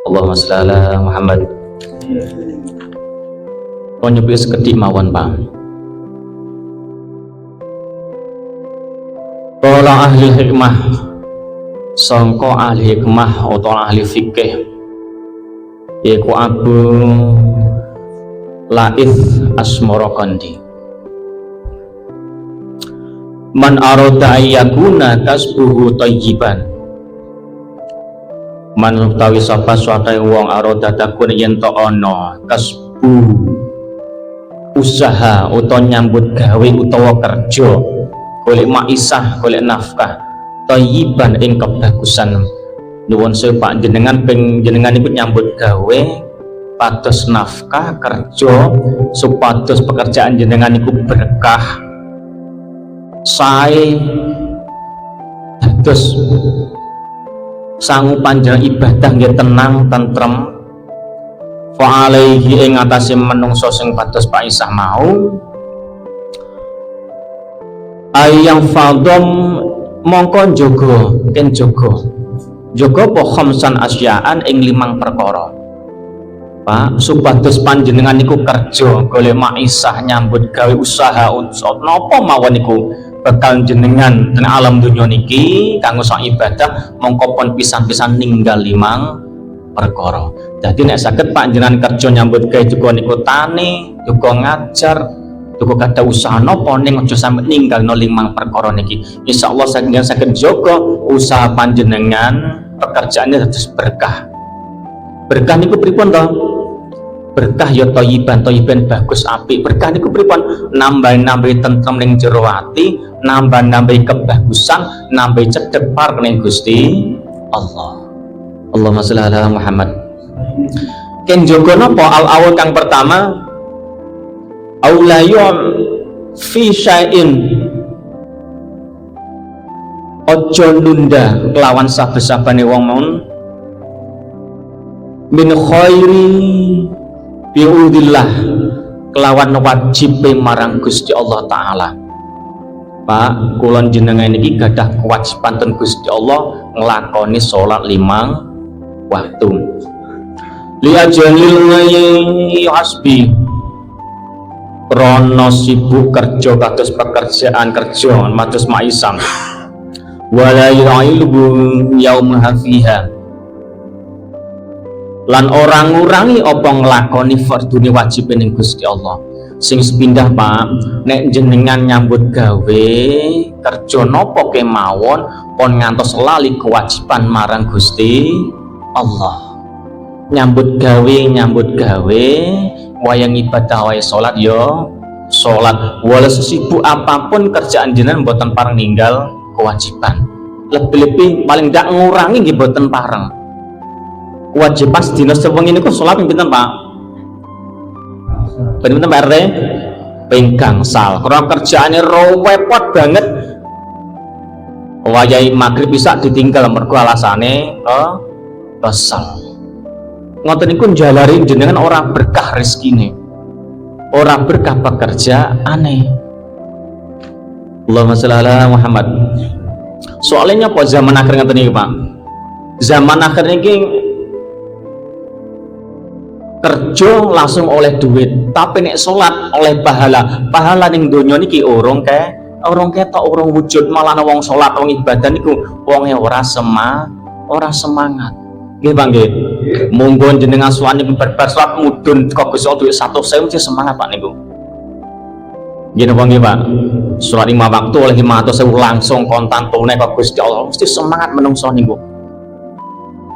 Allahumma sholli ala Muhammad. Oh nyepi sekedhik mawon, Pak. Kala ahli hikmah, sangka ahli hikmah utawa ahli fikih iku Abu Laith Asmaraqandi. Man arada ayyakuna kasbuhu thayyiban. Man utawi sapa suwate wong arada takun yen to ana kasbu usaha utawa nyambut gawe utawa kerja golek maisah golek nafkah thayyiban ing kebagusan. Nuwun sewu Pak jenengan jenengan iku nyambut gawe pados nafkah kerja supados pekerjaan jenengan iku berkah sae dados sangu panjang ibadah nggih tenang tentrem fa alaihi ing atase menungso sing pados Pak Isah mau ayang fadom mongko njogo apa khamsan asyaan ing 5 perkara Pak supados panjenengan niku kerja golek maisah nyambut gawe usaha napa mawon niku bakal jenengan ten alam dunya niki kanggo sak ibadah mongko pon pisan-pisan ninggal 5 perkara. Dadi nek saged panjenengan kerja nyambut gawe juga niku tani, juga ngajar, juga kada usaha napa ning aja sampe ninggalno 5 perkara niki. Insyaallah saged jaga usaha panjenengan pekerjaannya dados berkah. Berkah niku pripun to? Berkah ya thayyiban bagus apik. Berkah niku pripun? Nambah-nambahi tentrem ning jero ati, nambah-nambahi kebagusan, nambahi cedhek parek ning Gusti Allah. Allahumma sholli ala Muhammad. Ken jaga napa al-awwal kang pertama aulayum fi syai'in ojo nunda kelawan sabe-sabane wong mon min khairi bi'udillah kelawan wajib marang Gusti Allah Ta'ala. Pak kulon jenengan niki gadah kewajiban ten Gusti Allah nglakoni salat 5 waktu li ajalil hasbi krono sibuk kerja kados pekerjaan kerja mados maisam wala yailu yaum hafiha lan orang ngurangi apa nglakoni fardune wajib ning Gusti Allah. Sing sepindah Pak nek jenengan nyambut gawe kerja napa kemawon pon ngantos lali kewajiban marang Gusti Allah. Nyambut gawe wayang ibadah wae salat yo salat wala sesibuk apapun kerjaan jenengan mboten pareng ninggal kewajiban. Lebih-lebih paling ndak ngurangi nggih mboten pareng. Kewajiban sedina sewengi niku salat pinten Pak? Pinten Pak RT? Ping gangsal. Karena kerjaane repot banget. Wayahe magrib bisa ditinggal mergo alasane kesel. Ngoten niku njalari jenengan ora berkah rezekine. Ora berkah pekerjaane. Allahumma sholli ala Muhammad. Soalnya apa zaman akhir ngoten iki Pak? Zaman akhir niki kerja langsung oleh duit, tapi nek sholat oleh pahala ning donya niki urung ketok urung wujud, malah wong sholat wong ibadah niku wonge ora semangat. Nggih Pak nggih. Monggo jenengan suwani berbar salat mudhun kok Gusti Allah duit 100.000 mesti semangat Pak niku. Nggih napa nggih Pak? Salat 5 waktu oleh 500.000 langsung kontan tunai kok Gusti Allah mesti semangat menungso niku.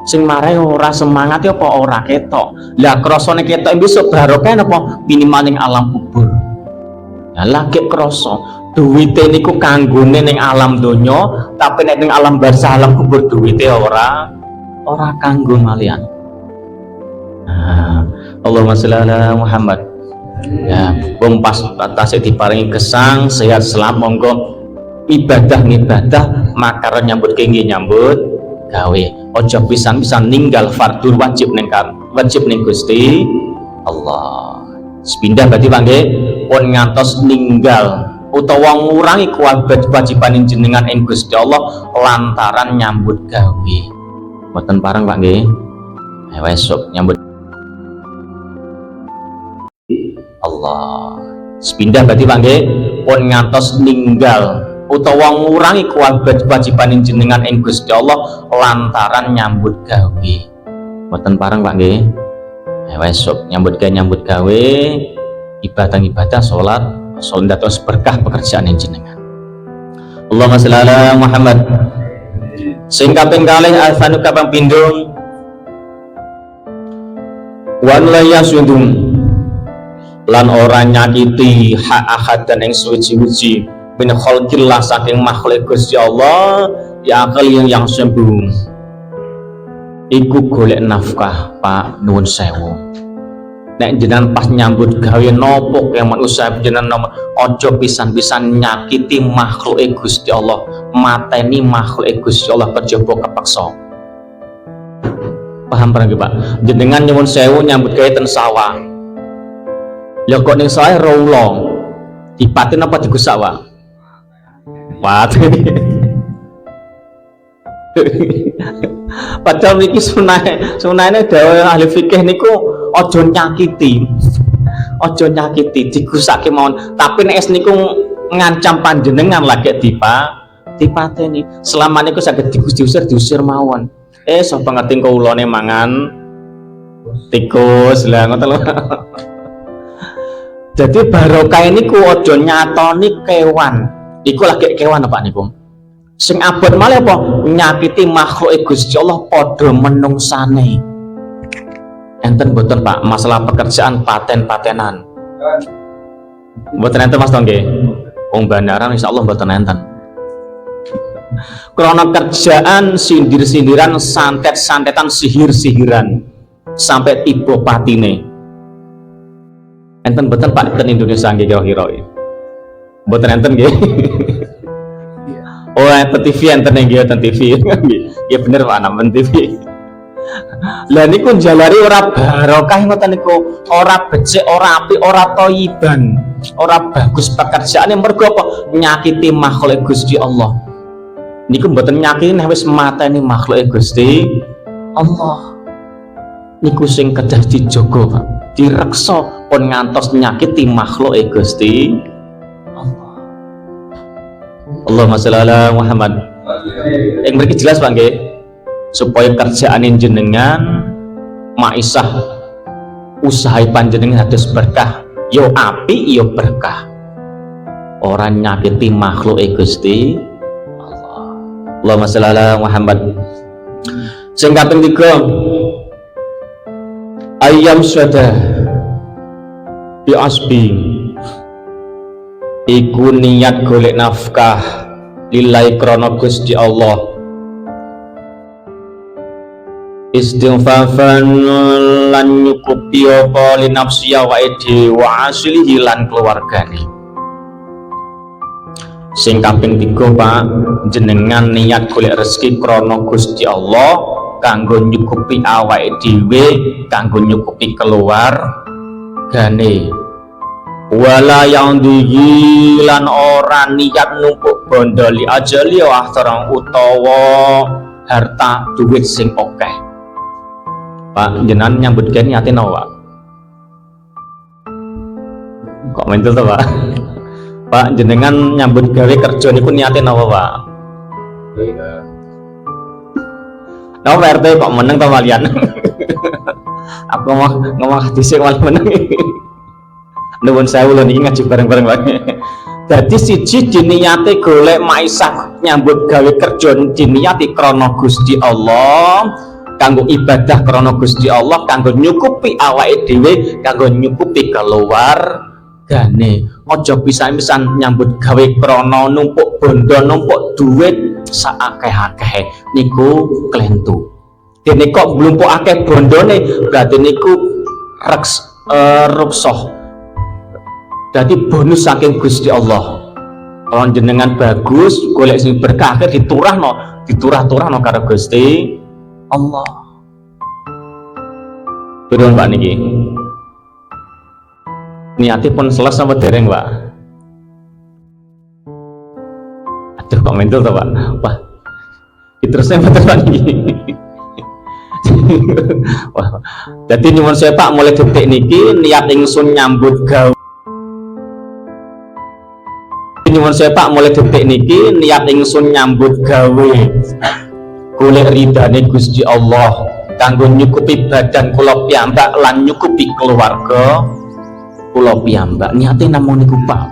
Sing marai ora semangat apa ora ketok. Lah krasane ketok besok barokah napa minimal ning alam kubur. Lah lagi krasa duwite niku kanggone ning alam donya, tapi nek ning alam barzah alam kubur duwite ora kanggo malian. Allahumma sholli ala Muhammad. Ya, pas atas diparingi gesang sehat selamat monggo ibadah makaran nyambut kenging nyambut gawe ojo pisan-pisan ninggal fardhu wajib ning Gusti Allah. Sepindah berarti Pak nggih pun ngantos ninggal utawa ngurangi kewajiban jenengan ing Gusti Allah lantaran nyambut gawe. Mboten pareng Pak nggih. esok nyambut Allah. Sepindah berarti Pak nggih pun ngantos ninggal utawa ngurangi kewajiban jenengan ing Gusti Allah lantaran nyambut gawe. Mboten pareng Pak nggih. Esok nyambut gawe ibadah salat dados berkah pekerjaan jenengan. Allahumma sholli ala Muhammad. Sing kaping kalih alfanu kaping pindho wan la yasudum lan ora nyakiti hak ahadan ing suci-suci min khalqillah saking makhluk Gusti Allah ya akal yang sembung iku golek nafkah Pak nuwun sewu. Nek jenengan pas nyambut gawe nopo keman usaha jenengan ojo pisan-pisan nyakiti makhluk Gusti Allah, mateni makhluk Gusti Allah kejaba kepaksa. Paham barang Pak? Jenengan nyuwun sewu nyambut gawe ten sawah. Ya kok ning sawah rawuh. Dipaten apa digusak, Pak? Pat. Padahal niki sunahane dawuh ahli fikih niku ojo nyakiti digusake mawon, tapi nek niku ngancam panjenengan lagi dipateni selama niku saged diusir mawon. Sapa ngerti kawulane mangan tikus lah ngoten lho. Jadi barokah niku ojo nyatoni kewan. Iku lagi kewan apa niku? Sing abot malih apa nyakiti makhluk Gusti Allah padha menungsane. Enten boten Pak masalah pekerjaan paten-patenan. Mboten enten Mas nggih. Wong bandaran insyaallah mboten enten. Krana kerjaan sindir-sindiran, santet-santetan, sihir-sihiran sampai tiba patine. Enten boten Pak ten Indonesia nggih kira-kira. Mboten enten nggih. Oh, enten TV enten nggih enten TV. Ya bener Pak nang TV. Lah niku njalari ora barokah ngoten niku, ora becik, ora apik, ora thayyiban, ora bagus pekerjaane mergo apa? Nyakiti makhluk Gusti Allah. Niku mboten nyakiti nek wis mateni makhluk Gusti Allah. Niku sing kedah dijaga, Pak. Direksa pun ngantos nyakiti makhluk Gusti Allah. Allahumma sholli ala Muhammad. Yang mriki jelas Pak nggih. Supaya kerjaan jenengan maisah usaha panjenengan harus berkah, yo api yo berkah, orang nyakiti makhluk Gusti Allah. Allahumma sholli ala Muhammad. Sing kaping 3 ayam syada bi asbi iku niat golek nafkah lillahi krana Gusti Allah istighfafan lan nyukupi apa li nafsi wa ide wa aslihi lan keluargane. Sing kaping 3 Pak jenengan niat golek rezeki krana Gusti Allah kanggo nyukupi awake dhewe, kanggo nyukupi keluargane. Wala yang dihi lan ora niat numpuk bondo li ajali ahtarang utawa harta duit sing akeh. Pak jenengan nyambut gawe niate napa, Pak? Kok mentul to, Pak? Pak jenengan nyambut gawe kerja niku niate napa, Pak? Napa RT kok meneng to kalian? Aku ngomong dhisik malah meneng. Nuwun sewu lho niki ngaji bareng-bareng lagi. Dadi siji diniyate golek maisah nyambut gawe kerja diniyati krana Gusti Allah, kanggo ibadah krana Gusti Allah, kanggo nyukupi awake dhewe, kanggo nyukupi keluargane. Aja pisan-pisan nyambut gawe krana numpuk bondo, numpuk duit saakeh-akeh niku klentu. Dene kok mlumpuk akeh bondone berarti niku ruksoh. Dadi bonus saking Gusti Allah. Kalau jenengan bagus, golek sing berkah diturah-turahno karo Gusti Allah. Turun Pak niki. Niatipun pun selesai apa dereng, Pak? Aduh kok mentul to, Pak. Wah. Terusnya betul Pak niki. Jadi nyuwun saya Pak, mulai detik niki niat ingsun nyambut gawe. Nyuwun saya Pak, mulai detik niki niat ingsun nyambut gawe golek ridane Gusti Allah kanggo nyukupi badan kula piyambak lan nyukupi keluarga kula piyambak. Niate namung niku Pak.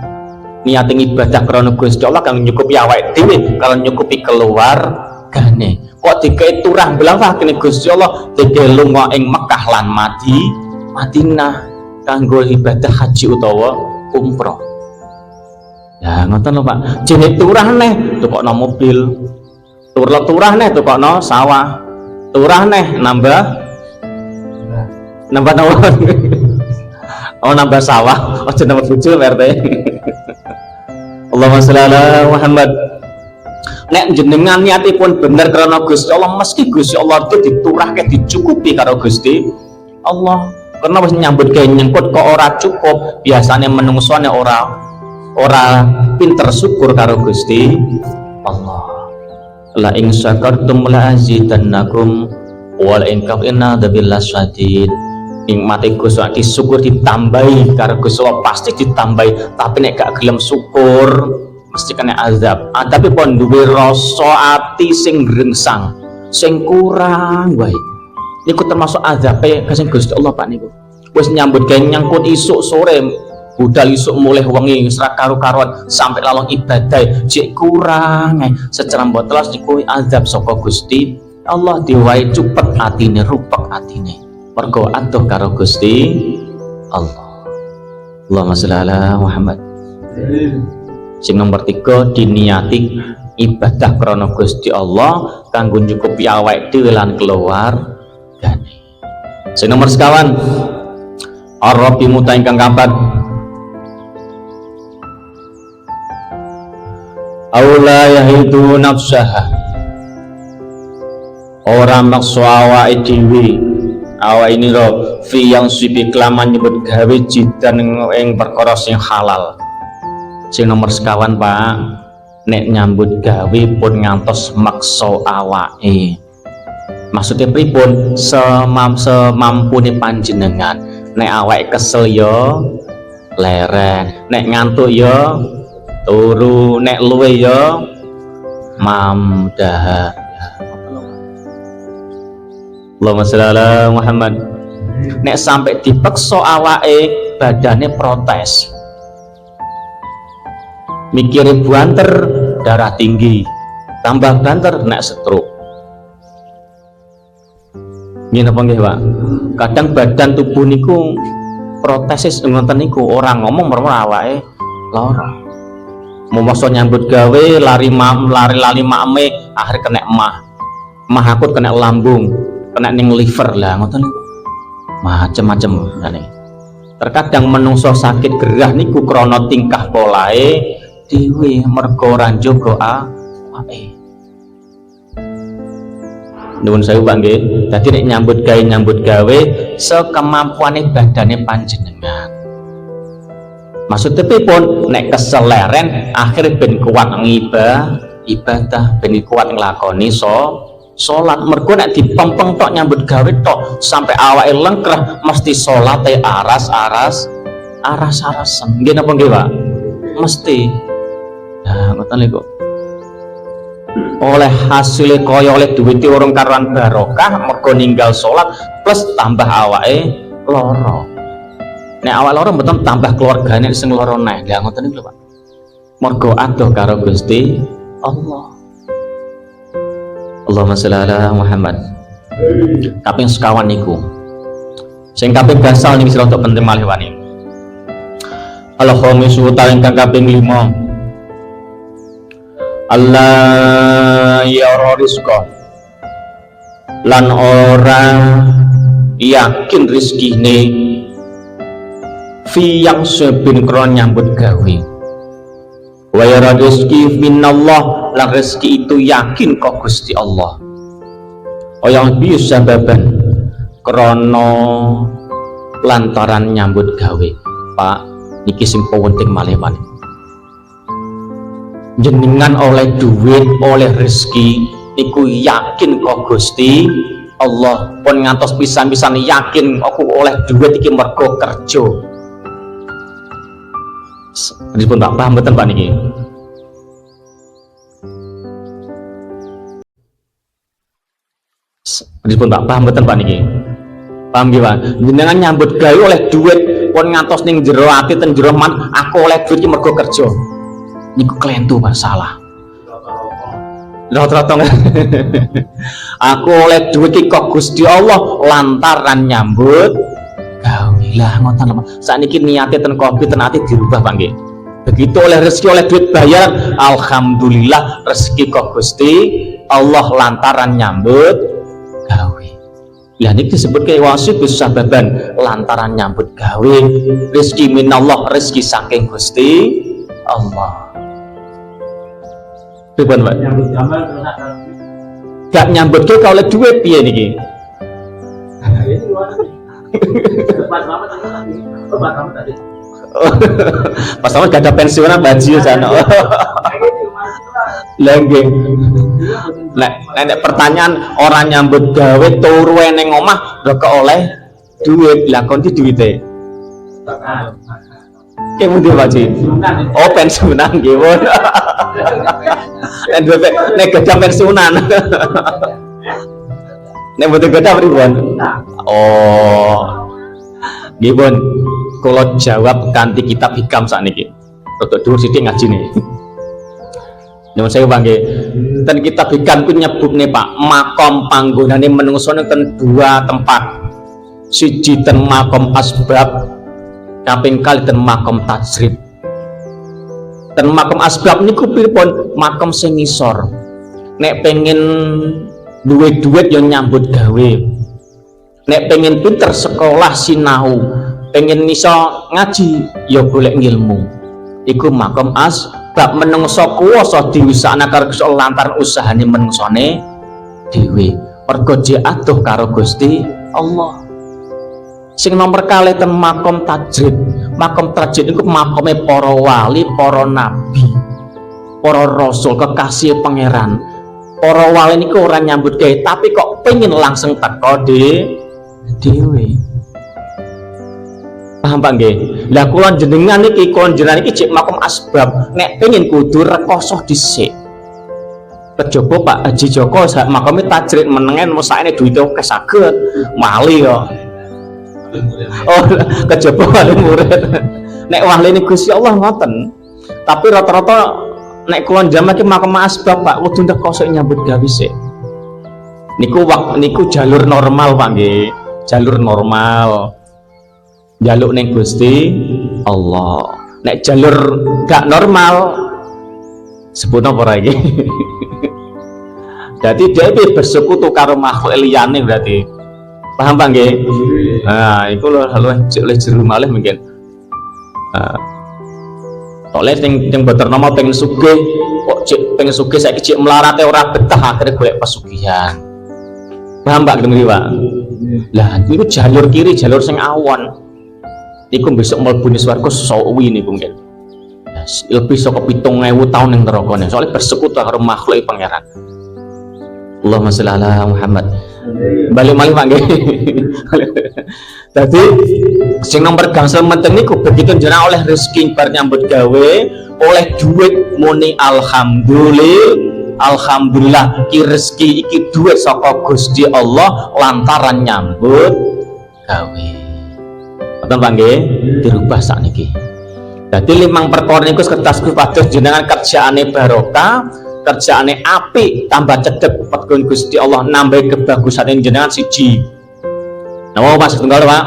Niate ibadah krana Gusti Allah kanggo nyukupi awake dhewe, kanggo nyukupi keluargane. Kok dikei turah belawah kene Gusti Allah, dikei lunga ing Mekah lan Madinah kanggo ibadah haji utawa umroh. Ya ngoten lho Pak. Jene turah neh tukokno mobil. Turah neh tukokno sawah. Turah neh nambah nawa. Oh nambah sawah, aja nambah bojo RT. Allahumma sholli ala Muhammad. Nek jenengan niatipun bener karena Gusti Allah, mesti Gusti Allah itu diturahke dicukupi karo Gusti Allah. Karena wis nyambut gawe nyengkut kok ora cukup, biasanya menungsone ora pinter syukur karo Gusti Allah. La in syakartum la azidannakum wa la in kafartum billahi syadid. Nikmate Gusti Allah syukur ditambahi karo Gusti Allah pasti ditambahi, tapi nek gak gelem syukur mesti kena azab. Tapi pon duwe rasa ati sing grengsang, sing kurang wae. Niku termasuk azabe kasing Gusti Allah Pak niku. Wis nyambut gawe nyangkut isuk sore, budal isuk mulai wengi serak karo-karuan sampai lalong ibadah jek kurang secara botelas niku azab saka Gusti Allah. Diwai cupet atine, rupek atine. Mergo atuh karo Gusti Allah. Allahumma sholli ala Muhammad. Sing nomor 3 diniati ibadah krana Gusti Allah kanggo nyukupi awake dhewe lan keluargane. Sing nomor 5 Ar-Rabbi muta ingkang kapat aula yahidu nafsaha, ora maksa awake dhewe awake ini ro fi yang sibi kelaman nyebut gawe jidan ing perkara sing halal. Sing nomor 5 Pak, nek nyambut gawe pun ngantos maksa awake. Maksudnya pripun? Semampune panjenengan. Nek awake kesel ya lereng, nek ngantuk ya turu, nek luwe ya mamdah. Allahumma sholli ala Muhammad. Nek sampai dipeksa awake badane protes, mikire banter darah tinggi, tambah banter nek stroke. Ngene apa nggih Pak? Kadang badan tubuh niku protesis ngoten niku, orang ngomong merem awake lara. Memaksa nyambut gawe lari makme akhir kena mah akut kena lambung, kena ning liver lah ngoten niku. Macem-macem ngene. Terkadang menungso sakit gerah niku krana tingkah polae dhewe mergo ora njaga awake. Nuwun sewu Pak nggih. Dadi nek nyambut gawe sekemampuane badane panjenengan. Maksudnya pun nek kesel leren akhir ben kuat ibadah, ben kuat nglakoni salat. Mergo nek dipempeng tok nyambut gawe tok sampai awake lengkrah mesti salate aras-arasen. Nggih napa nggih Pak? Mesti. Nah, ngoten lho kok. Oleh hasil kaya oleh duwite urung karuan barokah mergo ninggal salat plus tambah awake lara. Nek awak lara mboten tambah keluargane sing lara neh. Lah ngoten niku lho Pak. Mergo adoh karo Gusti Allah. Allahumma sholli ala Muhammad. Kaping sekawan niku. Sing kaping gasal niki sira untuk penting malih wani. Al-khamisu ingkang kaping 5. Allah yara rizqa lan ora yakin rizkine fi yang sebin kron nyambut gawe wa yara rizki minallah lan rizki itu yakin kok Gusti Allah yang bisa baban krono lantaran nyambut gawe. Pak niki sing penting malih wani. Jenengan oleh duit, oleh rezeki niku yakin kok Gusti Allah pun ngantos pisan-pisan yakin aku oleh duit iki mergo kerja. Dipun Pak paham mboten Pak niki? Dipun Pak paham mboten Pak niki? Paham nggih Pak? Jenengan nyambut gawe oleh duit pun ngantos ning jero ati ten jero man aku oleh duit iki mergo kerja. Niku klentu Pak, salah. Rata-rata aku oleh duit iki kok Gusti Allah lantaran nyambut gawe. Lah ngoten lho Pak. Sakniki niate ten kopi ten ati dirubah Pak nggih. Begitu oleh rezeki oleh duit bayaran, alhamdulillah rezeki kok Gusti Allah lantaran nyambut gawe. Lah niki disebut ke wasifus sababan lantaran nyambut gawe. Rezeki minallah, rezeki saking Gusti Allah. Pripun Pak? Nyambut gambar terus gak nyambut ke oleh duit piye niki? Pas sama gak ada pensiunan baju sana. Lagi. Nek pertanyaan orang nyambut gawe turu ning omah kok oleh duit. Lah kon di duwite. Kemudian Pak Ji. Oh pensiunan nggih. Nek gadah pensiunan. Nek mboten gadah pripun? Oh. Nggih pun kula jawab kanthi kitab hikam sakniki. Rodok dhuwur sithik ngajine. Nyuwun sewu Pak nggih. Ten kitab hikam ku nyebutne Pak, makom panggonane menungso ten dua tempat. Siji ten makom asbab, kaping kali ten makom tajrib. Ten makom asbab niku pripun? Makom sing ngisor. Nek pengen duwe duit yo nyambut gawe. Nek pengen pinter sekolah sinau, pengen iso ngaji ya golek ilmu. Iku makom asbab menungso kuwasa diusahana karo Gusti Allah lantaran usahane menungsone dhewe. Mergo adoh karo Gusti Allah. Sing nomor kalih ten makom tajrib. Makom tajrib iku makome para wali, para nabi, para rasul, kekasih pangeran. Para wali niku ora nyambut gawe, tapi kok pengen langsung teko dhewe. Paham Pak nggih? Lah kula jenengan iki cek makom asbab, nek pengen kudu rekoso dhisik. Kejaba Pak Haji Joko sak makome tajrid menengen mesakne duwite akeh saged mali yo. Oh, kejaba wali murid. Nek waline Gusti Allah ngoten. Tapi rata-rata nek kula jaman iki makom asbab Pak kudu rekoso nyambut gawe sik. Niku jalur normal Pak nggih. Jalur normal. Jaluk ning Gusti Allah. Nek jalur gak normal sebut apa ora iki? Jadi dia bersekutu karo makhluk liyane berarti. Paham Pak nggih? Nah, iku lho oleh jero malih mungkin. Oleh sing boten nama pengen sugih, kok pengen sugih saiki cek melarate ora betah akhirnya golek pesugihan. Paham Pak nggih Pak? Lah iku jalur kiri, jalur sing awon. Iku besok mlebu swarga suwi niku mungkin. Lebih saka 7.000 tahun ning neraka nih. Soalnya bersekutu karo makhluk pangeran. Allahumma sholli ala Muhammad. Balik malih Pak nggih. Dadi sing nomor gangsal penting niku begitu jenengan oleh rezeki bar nyambut gawe, oleh duit muni alhamdulillah ki rezeki iki duit saka Gusti Allah lantaran nyambut gawe. Ngoten Pak nggih, dirubah sakniki. Dadi 5 perkara niku kertas kupados jenengan kerjaane barokah, kerjaane apik, tambah cedhek pegun Gusti Allah, nambah kebagusane jenengan siji. Napa Mas tunggal Pak?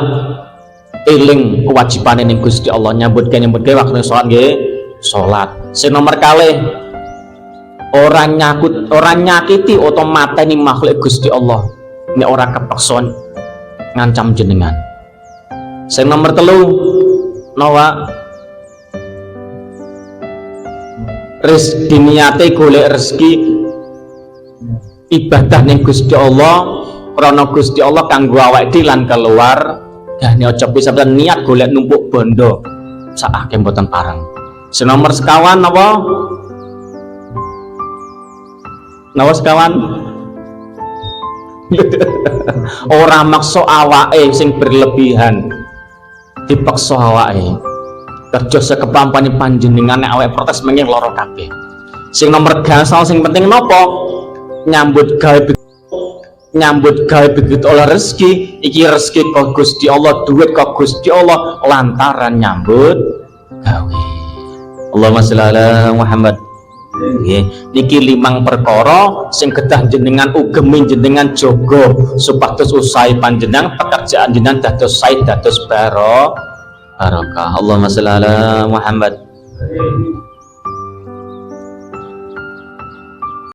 Eling kewajibane ning Gusti Allah nyambut gawe waktu salat nggih, salat. Sing nomor kalih ora nyakiti utawa mateni makhluk Gusti Allah nek ora kepeksa ngancam jenengan. Sing nomor 3 nawa rezeki niate golek rezeki ibadah ning Gusti Allah krana Gusti Allah kanggo awake dhewe lan keluar gane aja bisa niat golek numpuk bondo sak akeh mboten pareng. Sing nomor sekawan napa? Napa sekawan? Ora maksa awake sing berlebihan, dipaksa awake kerja sekepampuane panjenengan. Nek awake protes menging lara kabeh. Sing nomor gangsal sing penting napa? Nyambut gawe begitu oleh rezeki. Iki rezeki kok Gusti Allah, duit kok Gusti Allah, lantaran nyambut gawe. Allahumma sholli ala Muhammad. Nggih, niki 5 perkara sing kedah jenengan ugemi jenengan jaga supados usaha panjenengan, pekerjaan jenengan dados sae, dados barokah. Allahumma sholli ala Muhammad.